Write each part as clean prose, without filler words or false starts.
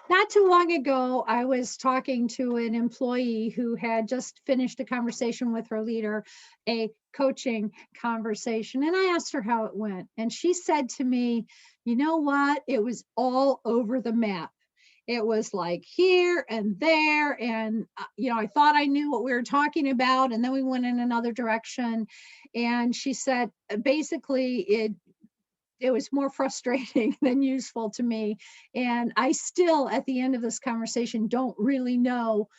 Not too long ago, I was talking to an employee who had just finished a conversation with her leader, a coaching conversation, and I asked her how it went. And she said to me, you know what? It was all over the map. It was like here and there. And, I thought I knew what we were talking about. And then we went in another direction. And she said, basically, it was more frustrating than useful to me. And I still, at the end of this conversation, don't really know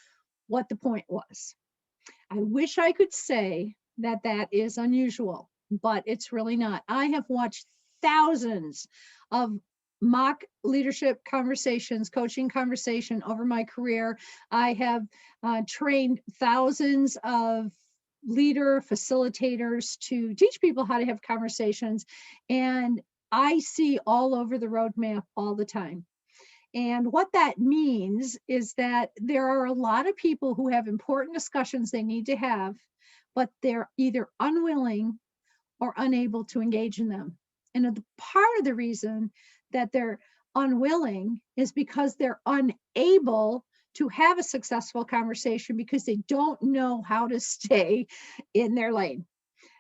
what the point was. I wish I could say that that is unusual, but it's really not. I have watched thousands of mock leadership conversations, coaching conversation over my career. I have trained thousands of leader facilitators to teach people how to have conversations. And I see all over the roadmap all the time. And what that means is that there are a lot of people who have important discussions they need to have, but they're either unwilling or unable to engage in them. And the part of the reason that they're unwilling is because they're unable to have a successful conversation because they don't know how to stay in their lane.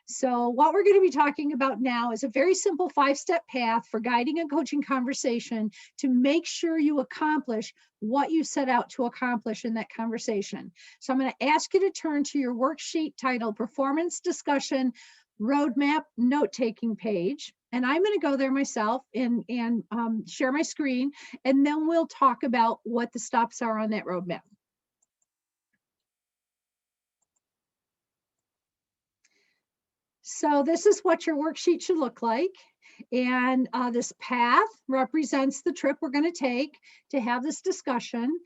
So what we're going to be talking about now is a very simple 5-step path for guiding a coaching conversation to make sure you accomplish what you set out to accomplish in that conversation. So I'm going to ask you to turn to your worksheet titled Performance Discussion Roadmap Note-Taking Page. And I'm going to go there myself and share my screen, and then we'll talk about what the stops are on that roadmap. So this is what your worksheet should look like. And this path represents the trip we're going to take to have this discussion.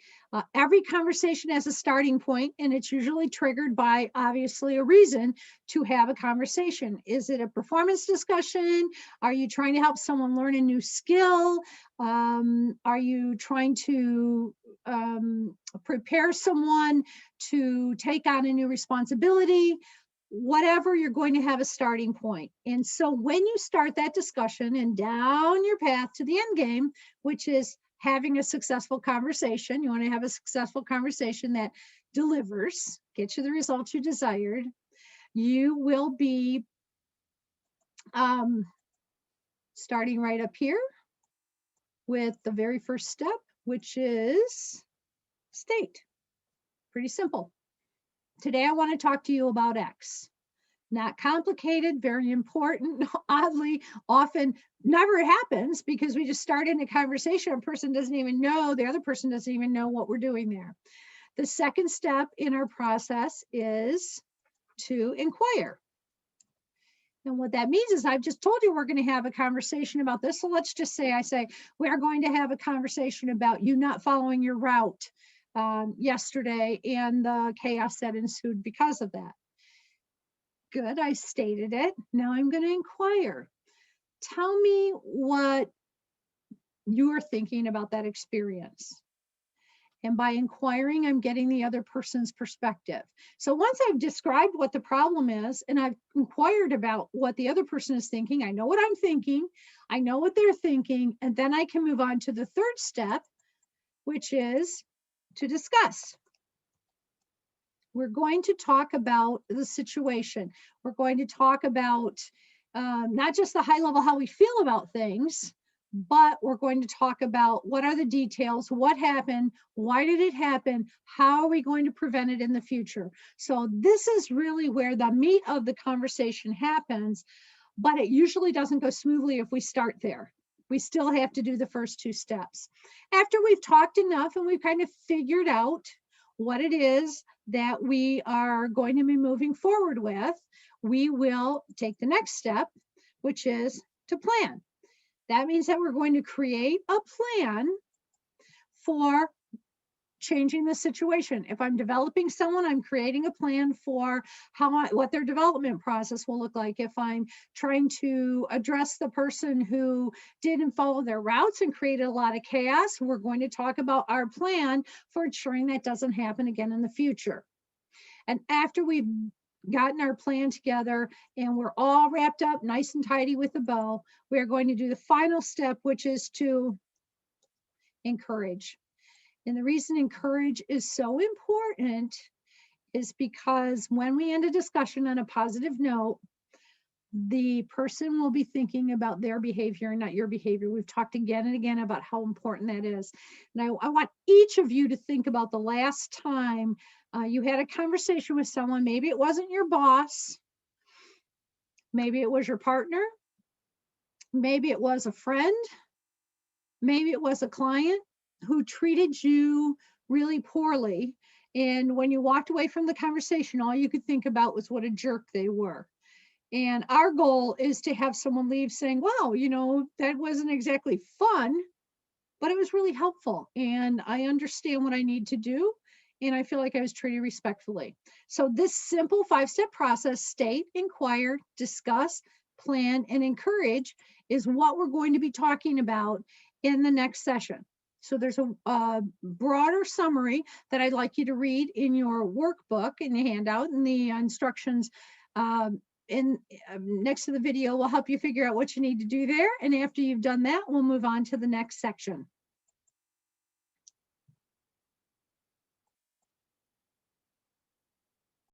Every conversation has a starting point, and it's usually triggered by, obviously, a reason to have a conversation. Is it a performance discussion? Are you trying to help someone learn a new skill? Are you trying to prepare someone to take on a new responsibility? Whatever, you're going to have a starting point. And so when you start that discussion and down your path to the end game, which is having a successful conversation, you want to have a successful conversation that delivers, gets you the results you desired, you will be starting right up here with the very first step, which is state. Pretty simple. Today, I want to talk to you about X. Not complicated, very important. Oddly, often never happens because we just start in a conversation. A person doesn't even know, the other person doesn't even know what we're doing there. The second step in our process is to inquire. And what that means is I've just told you we're going to have a conversation about this. So let's just say I say, we're going to have a conversation about you not following your route yesterday and the chaos that ensued because of that. Good, I stated it. Now I'm going to inquire. Tell me what you're thinking about that experience. And by inquiring, I'm getting the other person's perspective. So once I've described what the problem is and I've inquired about what the other person is thinking, I know what I'm thinking, I know what they're thinking, and then I can move on to the third step, which is to discuss. We're going to talk about the situation. We're going to talk about not just the high level, how we feel about things, but we're going to talk about what are the details, what happened, why did it happen, how are we going to prevent it in the future. So this is really where the meat of the conversation happens, but it usually doesn't go smoothly if we start there. We still have to do the first two steps. After we've talked enough and we've kind of figured out what it is that we are going to be moving forward with, we will take the next step, which is to plan. That means that we're going to create a plan for changing the situation. If I'm developing someone, I'm creating a plan for what their development process will look like. If I'm trying to address the person who didn't follow their routes and created a lot of chaos, we're going to talk about our plan for ensuring that doesn't happen again in the future. And after we've gotten our plan together and we're all wrapped up nice and tidy with a bow, we're going to do the final step, which is to encourage. And the reason encourage is so important is because when we end a discussion on a positive note, the person will be thinking about their behavior and not your behavior. We've talked again and again about how important that is. And I want each of you to think about the last time you had a conversation with someone. Maybe it wasn't your boss. Maybe it was your partner. Maybe it was a friend. Maybe it was a client who treated you really poorly. And when you walked away from the conversation, all you could think about was what a jerk they were. And our goal is to have someone leave saying, wow, you know, that wasn't exactly fun, but it was really helpful. And I understand what I need to do. And I feel like I was treated respectfully. So this simple 5-step process, state, inquire, discuss, plan, and encourage, is what we're going to be talking about in the next session. So there's a broader summary that I'd like you to read in your workbook, in the handout, and the instructions next to the video will help you figure out what you need to do there. And after you've done that, we'll move on to the next section.